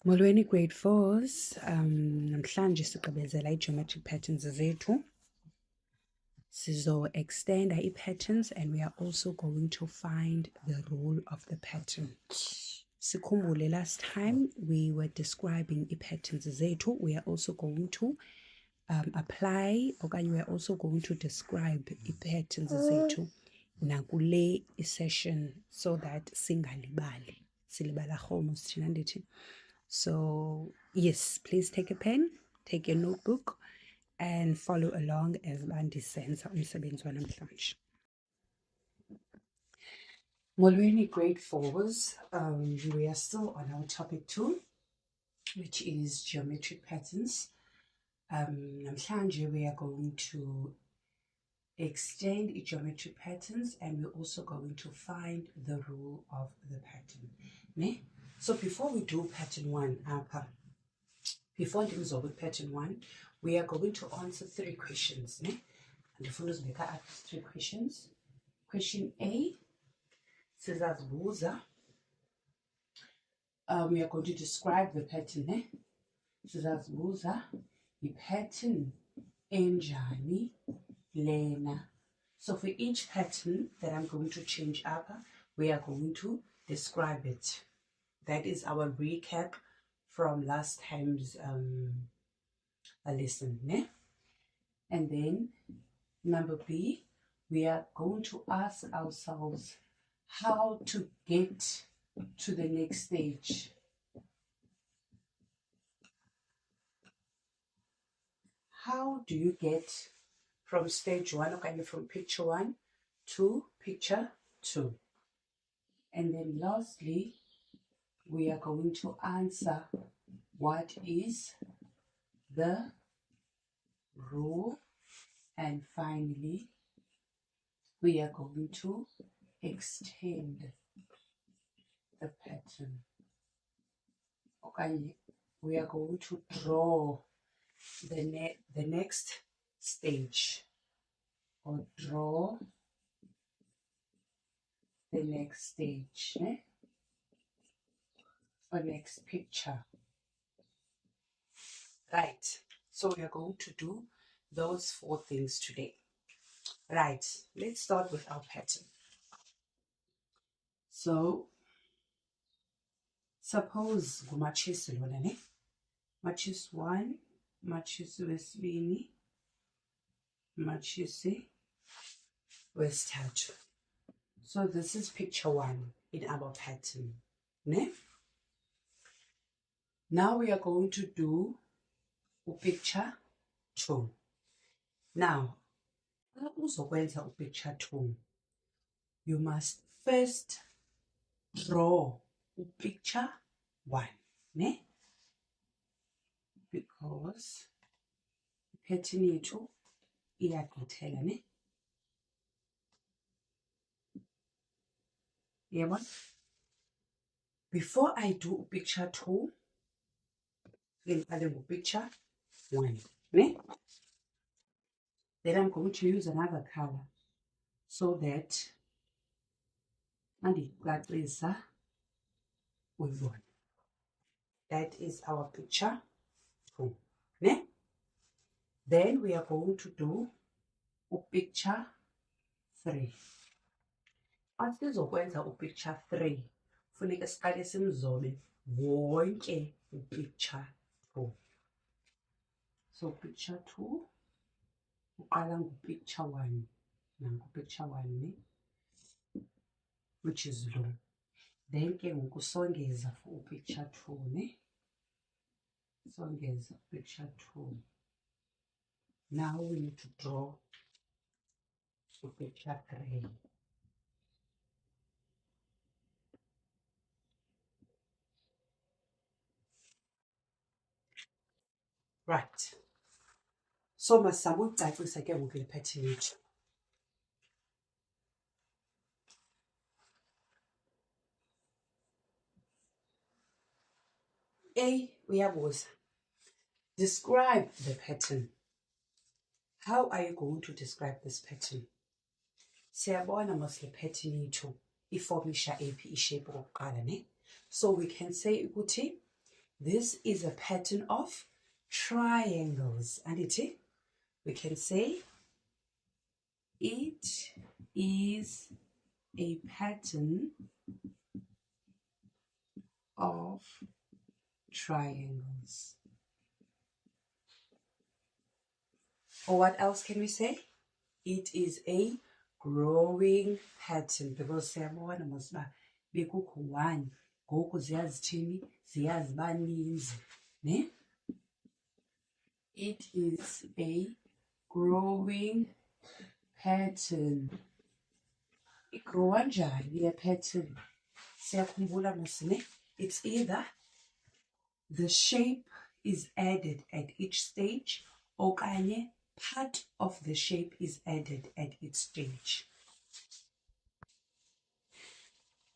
Molweni grade 4s, namhlanje sigqibezela i-geometric patterns zethu. Sizo-extenda i-patterns and we are also going to find the rule of the pattern. Sikhumbule last time we were describing i-patterns zethu. We are also going to apply, okanye we are also going to describe i-patterns zethu nakule session so that singalibali. Silibala khomo sithina ndithi. So, yes, please take a pen, take a notebook, and follow along as Bandi senza umsebenzi wanamhlanje. Molweni grade 4s, we are still on our topic 2, which is geometric patterns. Namhlanje we are going to extend geometric patterns and we're also going to find the rule of the pattern. Ne? So before we do pattern 1, before we do pattern 1, we are going to answer 3 questions. Ne? And the followers make up 3 questions. Question A says as Buza. We are going to describe the pattern. Ne? Says as Buza, the pattern enjani lena. So for each pattern that I'm going to change up, we are going to describe it. That is our recap from last time's lesson. Ne? And then number B, we are going to ask ourselves how to get to the next stage. How do you get from stage 1, okay, from picture 1 to picture 2? And then lastly, we are going to answer what is the rule, and finally we are going to extend the pattern. Okay, we are going to draw the next stage, or draw the next stage, or next picture. Right, so we are going to do those 4 things today. Right, let's start with our pattern. So suppose ngumachisi lona, ne? Machisi 1, machisi wesibini, machisi wesithathu. So this is picture 1 in our pattern, ne? Now we are going to do picture 2. Now, uzokwenza picture 2, you must first draw picture 1, ne? Because pattern yethu iyagqithela, ne? Yebo. Before I do picture 2, ngiqale picture 1, ne? Then I'm going to use another color so that andicacisa uyibone. That is our picture 2, ne? Then we are going to do picture 3. Asizokwenza picture 3, funeka siqale simzobe wonke picture 2. So picture 2 uqala picture 1, nangu picture 1, ne? Which is lo. Then ke ngoku songeza for picture 2, ne? Songeza picture 2. Now we need to draw picture 3. Right. So masaba ucacisa ke ngoku le pattern yethu. A, uyabuza. Describe the pattern. How are you going to describe this pattern? Siyabona mos le pattern yethu iformisha ephi ishape okokuqala, ne? So we can say ukuthi This is a pattern of triangles. And we can say it is a pattern of triangles. Or what else can we say? It is a growing pattern, because siyabona masiba bekukho 1 ngoku ziyazithini ziyazibaninzi ne. It is a growing pattern. Igrowa njani le pattern? Siyakhumbula masine, it's either the shape is added at each stage okanye part of the shape is added at each stage.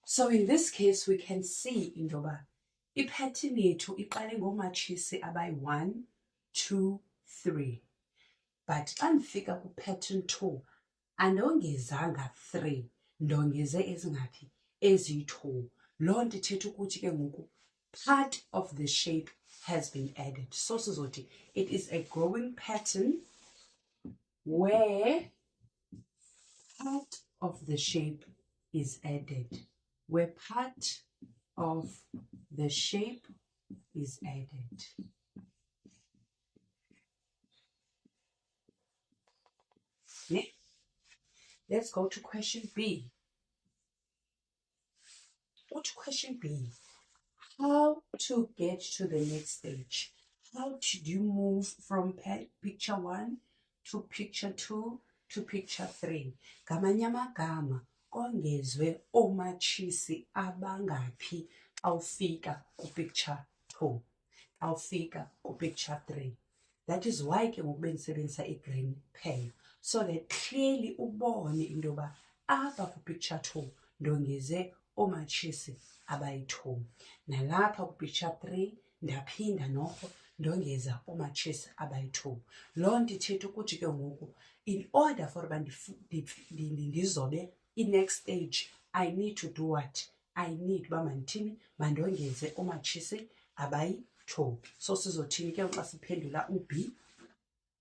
So in this case, we can see indoba ipattern yethu iqale ngomatshisi abayi 1, 2, 3. But xa ndifika ku-pattern 2, andongezanga 3, ndongeze ezingaphi? Ezi-2. Loo nto ithetha ukuthi ke ngoku part of the shape has been added. So sizothi it is a growing pattern where part of the shape is added. Where part of the shape is added. Yeah. Let's go to question B. Go to question B. How to get to the next stage? How do you move from picture 1 to picture 2 to picture 3? Ngamanye amagama kongezwe omatshisi abangaphi awufika ku-picture 2, awufika ku-picture 3. That is why ke ngoku bendisebenzisa i-green pen, so that clearly ubone into yoba apha ku-picture 2 ndongeze omatshisi abayi-2, nalapha ku-picture 3 ndaphinda norho ndongeza omatshisi abayi-2. Loo nto ithetha ukuthi ke ngoku in order for uba ndizobe i-next stage, I need to do what? I need uba mandithini? Mandongeze omatshisi abayi-2. So sizothini ke xa siphendula u-B?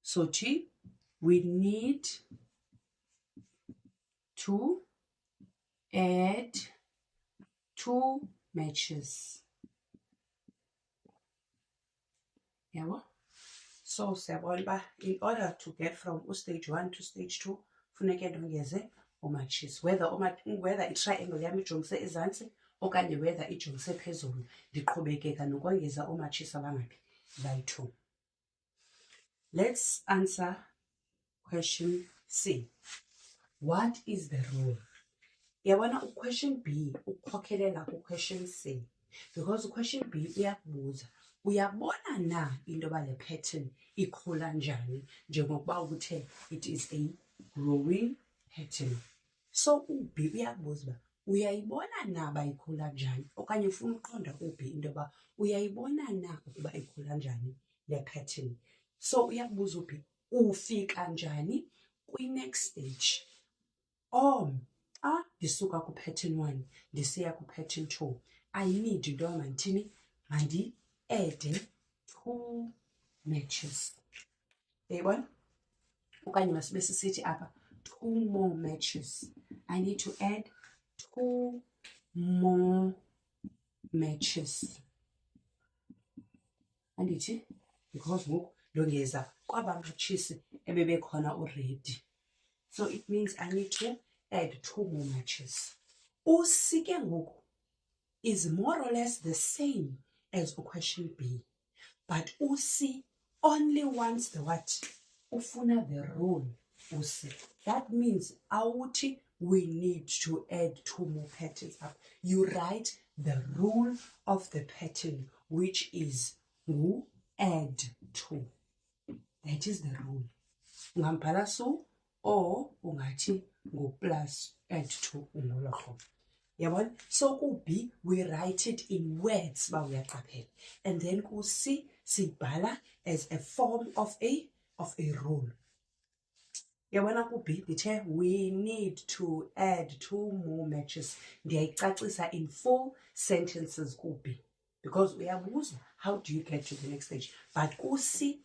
Sothi we need to add 2 matches. Yabo? So siyabona uba in order to get from stage 1 to stage 2 funeke ndongeze omatshisi, whether i-triangle yam ijongise ezantsi okanye whether ijongise phezulu, ndiqhubekeka nokongeza omatshisi abangaphi? Bayi-2. Let's answer question C. What is the rule? Yabona question B ukhokhelela ku-question C, because question B uyakubuza uyabona na into yoba le pattern ikhula njani njengokuba uthe it is a growing pattern. So u-B uyakubuza uba uyayibona na uba ikhula njani, okanye ufuna uqonda u-B into yoba uyayibona na ukuba ikhula njani le pattern. So uyakubuza u-B ufika njani kwi-next stage. Xa ndisuka ku-pattern 1 ndisiya ku-pattern 2, I need into yoba mandithini? Mandi-ede 2 matches. Uyayibona? Okanye masibe sisithi apha 2 more matches. I need to add 2 more matches. Andithi? Because ngoku ndongeza kwaba matshisi ebebekhona already. So it means I need to add 2 more matches. U-C ke ngoku is more or less the same as question B. But U-C only wants the what? Ufuna the rule, U-C. That means awuthi we need to add 2 more patterns up. You write the rule of the pattern, which is add 2. That is the rule. Ungambhala so or ungathi plus add 2 ngolo hlobo. Yabona? So ku-B we write it in words ba uyaqaphela, and then ku-C sibhala as a form of a rule. Yabona ku-B ndithe we need to add 2 more matches. Ndiyayicacisa in full sentences ku-B. because uyabuzwa, how do you get to the next stage? But ku-C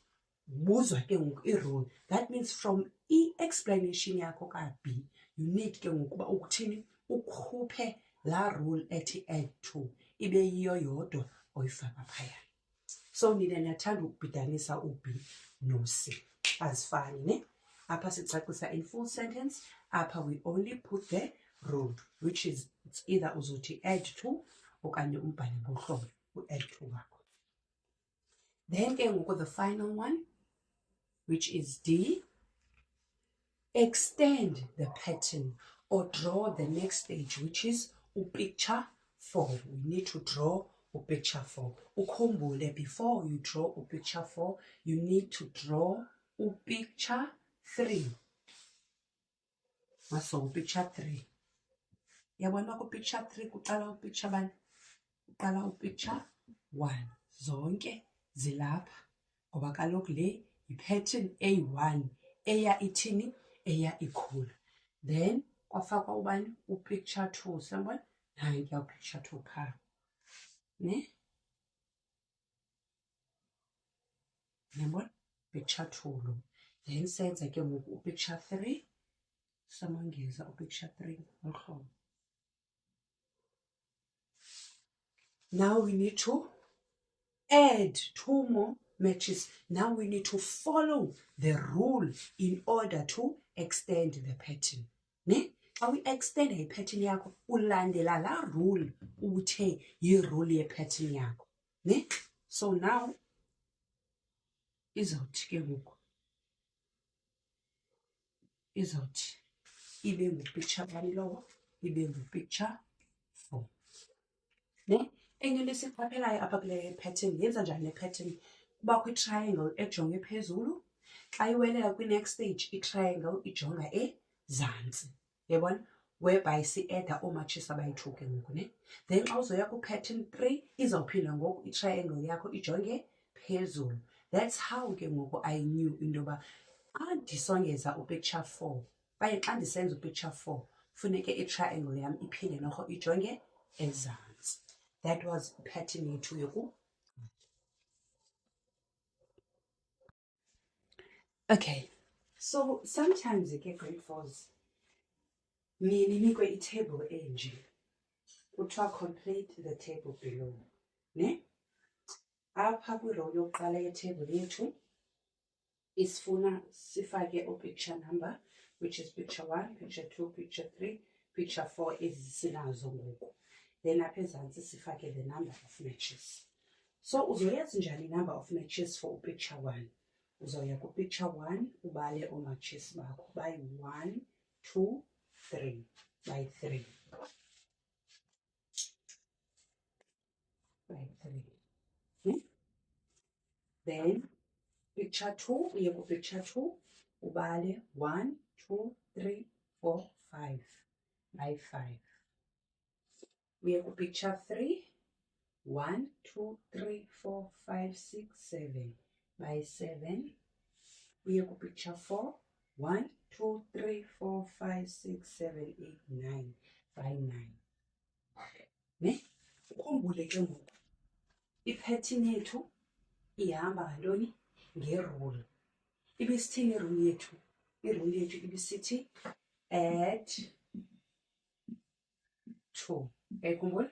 buzwa ke ngoku i-rule. That means from i-explanation yakho ka-B, you need ke ngoku uba ukuthini ukhuphe laa rule ethi add to, ibe yiyo yodwa oyifaka phaya. So nina niyathanda ukubhidanisa u-B no-C, azifani ne? Apha sicacisa in full sentence, apha we only put the rule, which is it's either uzothi add to okanye umbhale ngohlobo u-add to wakho. Then ke ngoku the final one, which is D, extend the pattern or draw the next stage, which is picture 4. We need to draw picture 4. Ukhumbule, before you draw picture 4, you need to draw picture 3. So picture 3. Yabona ku picture 3 kuqala picture bani? Kuqala picture 1. Zonke zilapha ngoba kaloku le yi-pattern A1 eya ithini eya ikhula. Then kwafakwa ubani upicture 2. Siyabona nanti ya picture 2 phaa ne? Yabona picture 2 lo. Then senza ke ngoku picture 3. Samongeza picture 3 ngolu. Now we need to add 2 more matches. Now we need to follow the rule in order to extend the pattern. Ne? Xa we-extend i-pattern yakho ulandela laa rule uthe yi-rule ye-pattern yakho. Ne? So now izawuthi ke ngoku izawuthi ibe ngupicture bani lowo, ibe ngupicture 4. Ne? Enye into esiqaphelayo apha kule pattern, yenza njani le pattern? Kubakho i-triangle ejonge phezulu, xa iwelela kwi-next stage i-triangle ijonga ezantsi. Yabona? Whereby si-edda oomatshisi abayi-2 ke ngoku ne? Then xa uzoya ku-pattern 3 izawuphinda ngoku i-triangle yakho ijonge phezulu. That's how ke ngoku I knew into yoba xa ndisongeza upicture 4 kwaye xa ndisenza upicture 4 funeke i-triangle yam iphinde norho ijonge ezantsi. That was pattern yethu yoku. Okay, so sometimes you get grade 4s. Ninikwe i-table enje. Kuthiwa complete the table below. Ne? Apha kwi-row yokuqala ye-table yethu isifuna sifake picture number, which is picture 1, picture 2, picture 3, picture 4 ezisinazo ngoku. Then apha ezantsi sifake the number of matches. So uzoyazi njani number of matches for picture 1? Uzoya ku picture 1 ubale oomatshisi bakho bayi-1, 2, 3, bayi-3. Bayi-3. Then picture 2, uye ku picture 2 ubale 1, 2, 3, 4, 5, bayi-5. Uye ku picture 3, 1, 2, 3, 4, 5, 6, 7, bayi-7. Uye ku picture 4, 1, 2, 3, 4, 5, 6, 7, 8, 9, bayi-9. Ne? Ukhumbule ke ngoku i-pattern yethu ihamba ngantoni? Ngerule. Ibisithini irule yethu? Irule yethu ibisithi add to. Uyayikhumbula?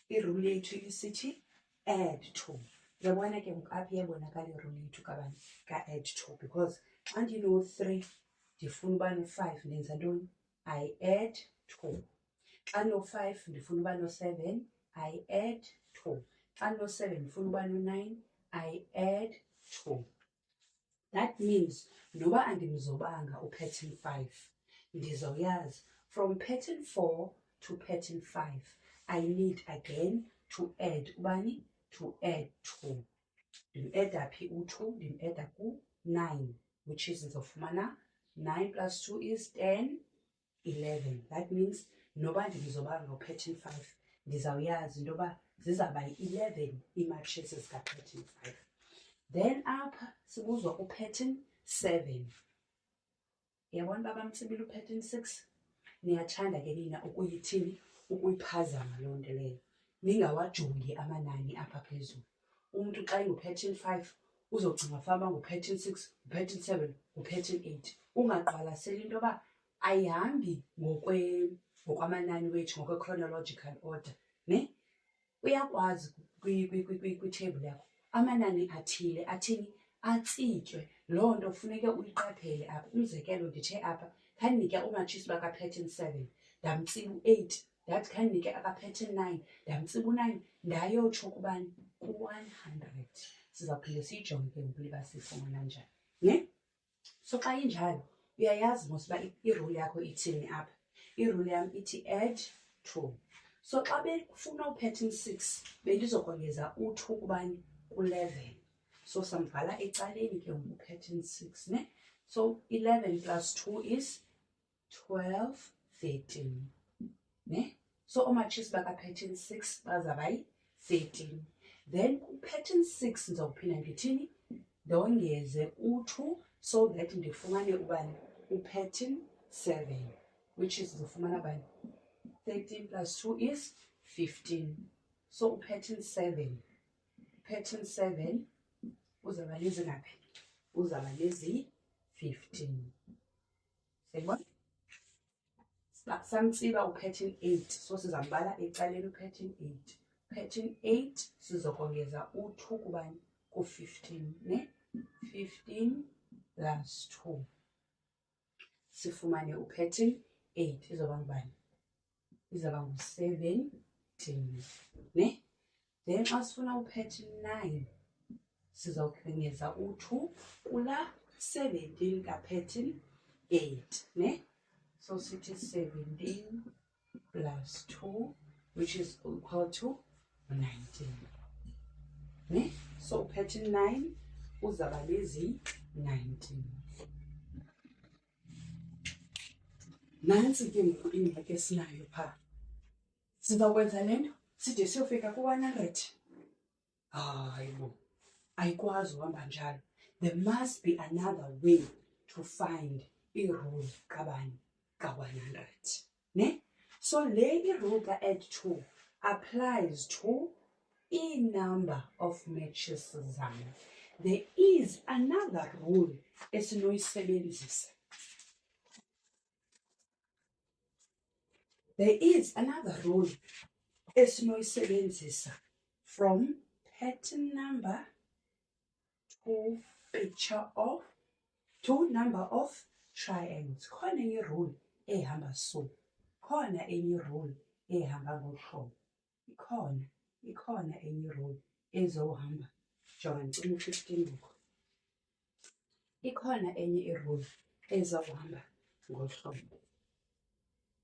Irule yethu ibisithi add to. Uyabona ke ngoku apha iyabonakala irule yethu kabani? Ka-add to, because xa ndino-3 ndifuna uba no-5 ndenza ntoni? I add 2. Xa no-5 ndifuna uba no-7, I add 2. Xa no-7 ndifuna uba no-9, I add 2. That means noba andimzobanga upattern 5, ndizawuyazi from pattern 4 to pattern 5, I need again to add ubani? To add 2. Ndim-edda phi u-2? Ndim-edda ku-9, which is ndizofumana 9 plus 2 is 10, 11. That means noba ndimzobanga upattern 5, ndizawuyazi into yoba zizawuba yi-11 iimatshisi zikapattern 5. Then apha sibuzwa upattern 7. Yabona uba bamtsibile upattern 6? Niyathanda ke nina ukuyithini? Ukuyiphazama loo nto leyo. ningawajongi amanani apha phezulu. Umuntu xa engu-pattern 5 uzocinga fama ngu-pattern 6, ngu-pattern 7, ngu-pattern 8. Ungaqwalaseli into yoba ayihambi ngokwamanani wethu, ngokwe-chronological order, ne? Uyakwazi kwithebhile yakho amanani athile athini atsitywe. Loo nto funeke uyiqaphele apha. Umzekelo, ndithe apha khandinike oomatshisi baka-pattern 7 ndamtsiba u-8, ndathi khandinike aka-pattern 9 ndamtsiba u-9, ndayotsho kubani ku-100. Sizawuphinde siyijonge ke ngoku liba siyifumana njani, ne? So xa injalo uyayazi mos uba irule yakho ithini apha. Irule yam ithi add 2. So xa befuna u-pattern 6 bendizokongeza u-2 kubani ku-11. So samvala ecaleni ke ngoku pattern 6, ne? So 11 plus 2 is 12, 13, ne? So oomatshisi baka-pattern 6 bazawuba yi-13. Then ku-pattern 6 ndizawuphinda ndithini? Ndongeze u-2 so that ndifumane ubani u-pattern 7, which is ndizofumana bani 13 plus 2 is 15. So u-pattern 7, pattern 7 uzawuba nezingaphi? Uzawuba nezi-15. Siyayibona? Samtsiba u-pattern 8, so sizambala ecaleni u-pattern 8. Pattern 8 sizokongeza u-2 kubani ku-15, ne? 15 plus 2 sifumane u-pattern 8 izoba ngubani? Izawuba ngu-17, ne? Then xa sifuna u-pattern 9 sizawukongeza u-2 kula 17 ka-pattern 8, ne? So sithi 17 plus 2, which is equal to 19, ne? So pattern 9 uzawuba nezi-19. Nantsi ke ngoku ingxaki esinayo phaa. Sizawukwenza le nto side siyofika ku-100. Hayibo, ayikwazi uhamba njalo. There must be another way to find irule kabani ka-100, ne? So le irule ka-add 2 applies to i-number of matches zam. There is another rule esinoyisebenzisa. There is another rule esinoyisebenzisa from pattern number to picture of to number of triangles. Khona enye rule ehamba so. Khona enye rule ehamba ngohlobo. Ikhona enye rule ezohamba. Jonga ndicima u-15 ngoku. Ikhona enye irule ezohamba ngohlobo.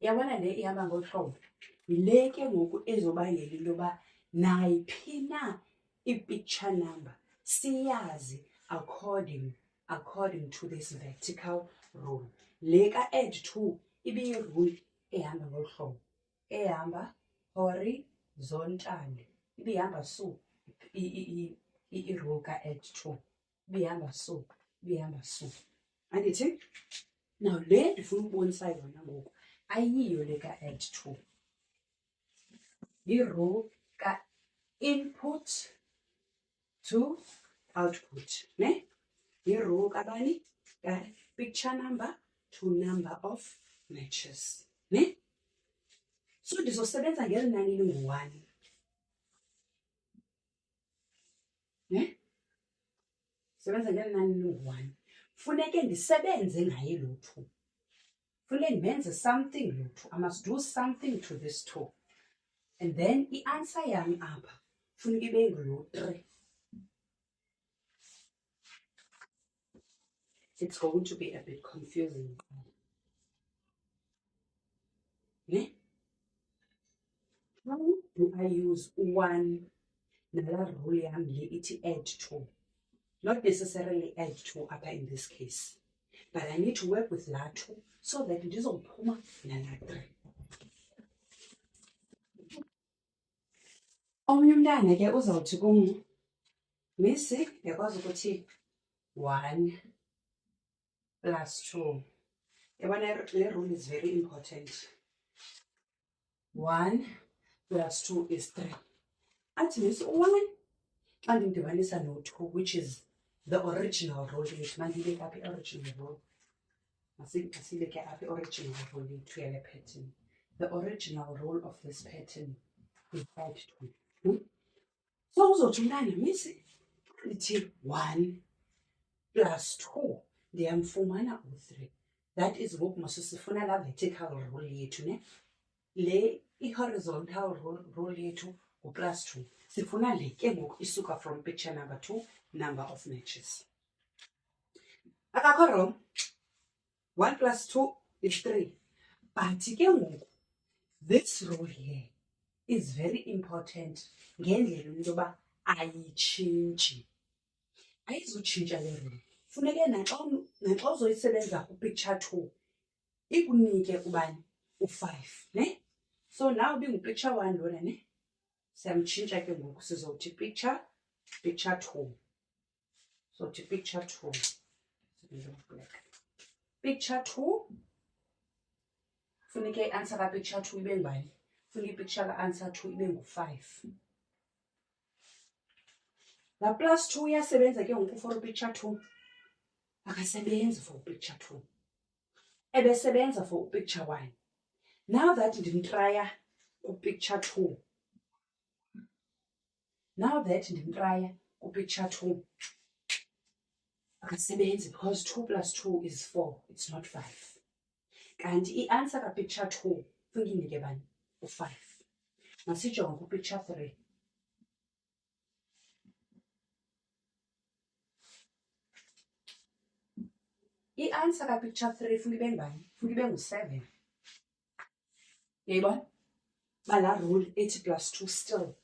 Yabona le ihamba ngohlobo. Le ke ngoku ezobangela into yoba nayiphi na i-picture number siyazi according to this vertical rule. Le ka-add 2 ibiyirule ehamba ngohlobo, ehamba horizontal. Ibihamba so i-rule ka-add 2. Ibihamba so, ibihamba so. Andithi? Now le ndifuna ukubonisa yona ngoku ayiyo le ka-add 2. Yi-rule ka-input to output, ne? Yi-rule kabani? Ka-picture number to number of matches, ne? So ndizosebenza ngeli nani lingu-1, ne? Sebenza ngeli nani lingu-1. Funeke ndisebenze ngaye lo 2. Funeke ndimenze something lo 2. I must do something to this 2. And then i-answer yam apha funeka ibe ngulo 3. It's going to be a bit confusing. Ne? How do I use 1 nala rule yam le ithi add 2? Not necessarily add 2 apha in this case. But I need to work with la 2 so that ndizophuma nala 3. Omnye umntana ke uzawuthi kum, Missy, uyakwazi ukuthi 1 plus 2. Yabona le rule is very important. 1 plus 2 is 3. athi Miss 1 xa ndidibanisa no-2, which is the original rule yethu. Mandibeke apha i-original rule. Masibeke apha i-original rule yethu yale pattern. The original rule of this pattern is add 2. So uzothi umntana, Miss, ithi 1 plus 2 ndiyamfumana u-3. That is ngoku masisifuna la vertical rule yethu, ne? Le i-horizontal rule yethu ngu-plus 2. Sifuna le ke ngoku isuka from picture number 2, number of matches. Akakho wrong. 1 plus 2 is 3. But ke ngoku, this rule here is very important ngendlela into yoba ayitshintshi. Ayizutshintsha le rule. Funeke naxa uzoyisebenza kupicture 2 ikunike ubani u-5, ne? So now bingupicture 1 lona, ne? Siyamtshintsha ke ngoku sizothi picture 2. So to picture 2. Picture 2. Funeke i-answer ka-picture 2 ibe ngubani? Funeka i-picture ka-answer 2 ibe ngu-5. La plus 2 iyasebenza ke ngoku for picture 2. Akasebenzi for picture 2. Ebesebenza for picture 1. Now that ndimtraya kupicture 2. Now that ndimtraya kupicture 2. Akasebenzi because 2 plus 2 is 4. It's not 5. Kanti i-answer ka-picture 2 funeka indike bani? U-5. Masijonge kupicture 3. I-answer ka-picture 3 funeka ibe ngubani? Funeka ibe ngu-7. Uyayibona? Ba la rule ethi plus 2 still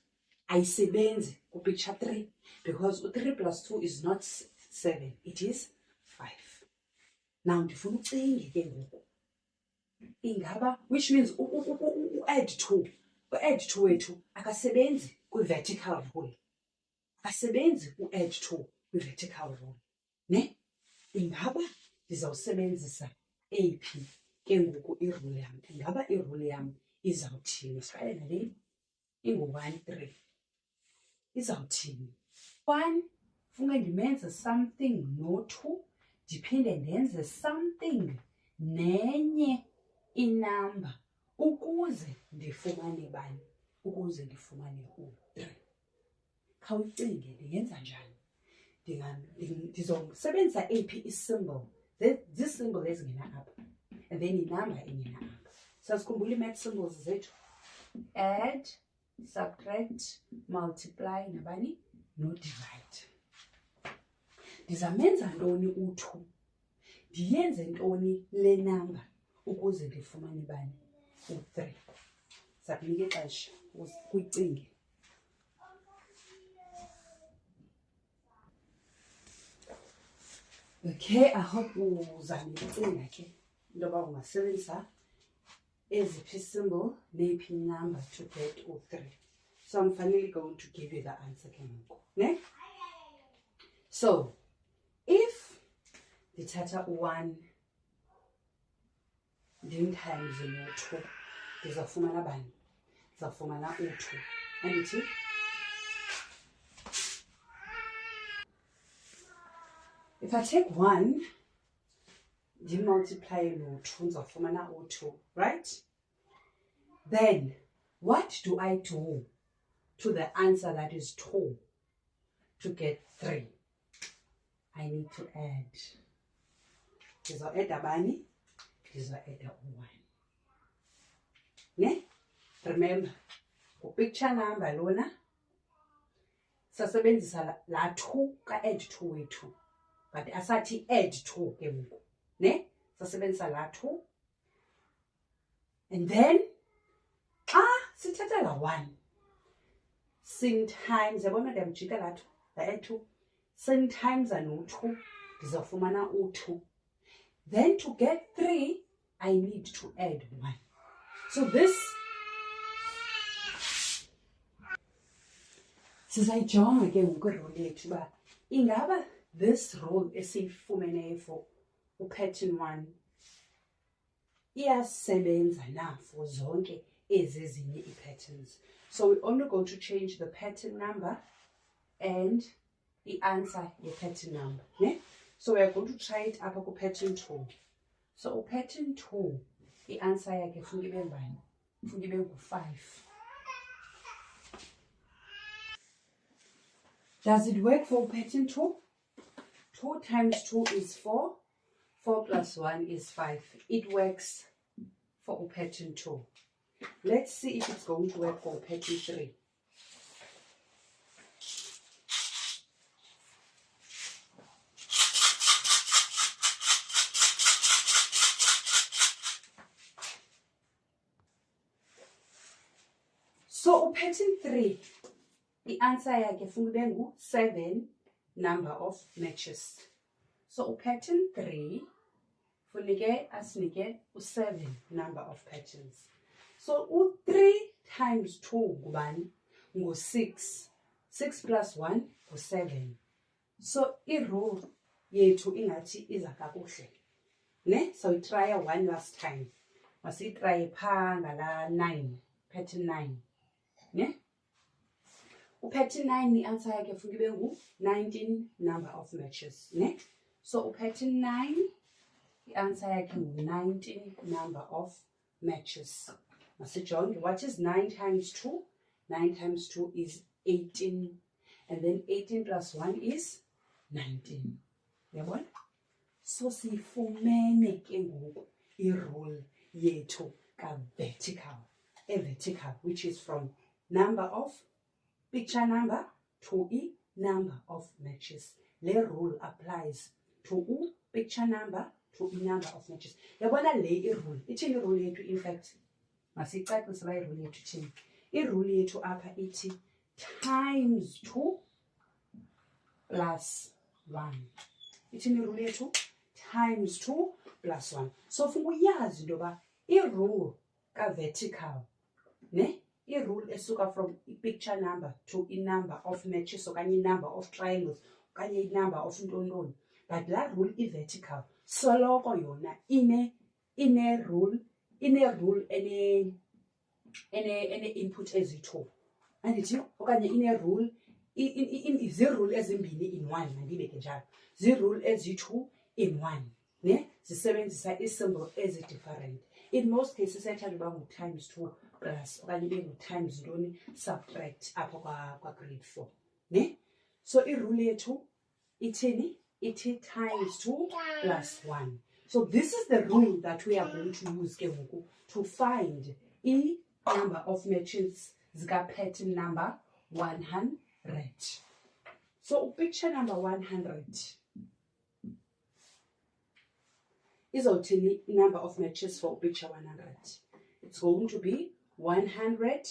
ayisebenzi kupicture 3 because u-3 plus 2 is not 7. It is 5. Now ndifuna ucinge ke ngoku. Ingaba, which means u-add 2. U-add 2 wethu akasebenzi kwi-vertical rule. Akasebenzi u-add 2 kwi-vertical rule. Ne? Ingaba ndizawusebenzisa eyiphi ke ngoku irule yam? Ingaba irule yam izawuthini? Siqale nale ingu-1, 3. Izawuthini? 1, funeke ndimenze something no-2, ndiphinde ndenze something nenye inamba ukuze ndifumane bani? Ukuze ndifumane u-3. Khawucinge ndingenza njani? Ndizosebenzisa eyiphi i-symbol? This symbol ezingena apha and then inamba engena apha. Sasikhumbula i-math symbols zethu. Add, subtract, multiply nabani? No-divide. Ndizamenza ntoni u-2? Ndiyenze ntoni le namba ukuze ndifumane bani? U-3. Sakunika ixesha kuyicinge. Okay, I hope uzame ukucinga ke into yoba ungasebenzisa eziphi symbol neyiphi number to get u-3. So I'm finally going to give you the answer ke ngoku, ne? So if ndithatha u-1 ndimtimes no-2 ndizawufumana bani? Ndizawufumana u-2. Andithi? If I take 1 ndimultiply no-2 ndizawufumana u-2, right? Then what do I do to the answer that is 2 to get 3? I need to add. Ndizo-adda bani? Ndizo-adda u-1. Ne? Remember, kupicture number lona sasebenzisa la 2 ka-add 2 wethu. But asathi add 2 ke ngoku, ne? Sasebenzisa la 2. And then xa sithatha la 1 sing times, yabona ndiyamjika la 2, la add 2. Sing times no-2 ndizawufumana u-2. Then to get 3 I need to add 1. So this sizayijonga ke ngoku irule yethu uba ingaba this rule esiyifumeneyo for u-pattern 1 iyasebenza na for zonke ezi ezinye ii-patterns. So we're only going to change the pattern number and the answer your pattern number. Ne? So we are going to try it up to pattern 2. So pattern 2, the answer is 5. Does it work for pattern 2? 2 times 2 is 4. 4 plus 1 is 5. It works for pattern 2. Let's see if it's going to work for pattern 3. So pattern 3, the answer is 7 number of matches. So pattern 3, funike asinike 7 number of patterns. So 3 times 2 go 6. 6 plus 1 go 7. So i-rule yethu ingathi iza kakuhle. Ne? So we try one last time. Masi try pha ngala 9, pattern 9. Ne? Pattern 9 the answer yakhe funeka ibe 19 number of matches. Ne? So pattern 9 the answer yakhe 19 number of matches. Masijonge, what is 9 times 2? 9 times 2 is 18. And then 18 plus 1 is 19. Yabona? So sifumene ke ngoku i-rule yethu ka-vertical. A vertical, which is from number of picture number to a number of matches. Le rule applies to picture number to a number of matches. Yabona le i-rule. Ithini i-rule yethu in fact? Masicacise ba i-rule yethu ithini. I-rule yethu apha ithi times 2 plus 1. Ithini i-rule yethu? Times 2 plus 1. So funeka uyazi into yoba i-rule ka-vertical, ne? I-rule esuka from i-picture number to i-number of matches okanye i-number of triangles okanye i-number of ntontoni. But laa rule i-vertical soloko yona ine-rule ene-input ezi-2. Andithi okanye ine-rule zii-rule ezimbini in one, mandibeke njalo. Zii-rule ezi-2 in one. Ne? Zisebenzisa ii-symbol ezi-different. In most cases siyathatha uba ngu-times 2 plus okanye ibe ngu-times ntoni subtract apho kwa-grade 4. Ne? So i-rule yethu ithini? Ithi times 2 plus 1. So this is the rule that we are going to use ke ngoku to find i-number of matches zika-pattern number 100. So picture number 100 izawuthini number of matches for picture 100. It's going to be 100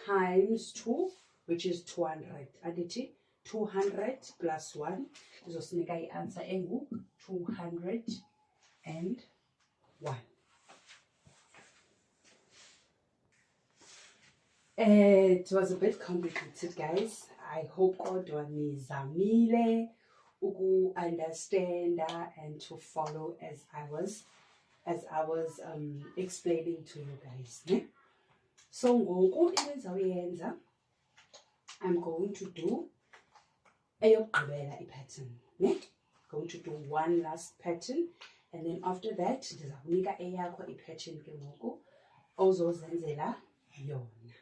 times 2, which is 200. Andithi 200 plus 1 izosinika i-answer engu 201. It was a bit complicated, guys. I hope kodwa nizamile understand and to follow as I was explaining to you guys. Ne? So ngoku endizayenza, I'm going to do eyokugqibela ipattern. Ne? Going to do one last pattern, and then after that ndiza kunika eyakho ipattern ke ngoku ozozenzela yona.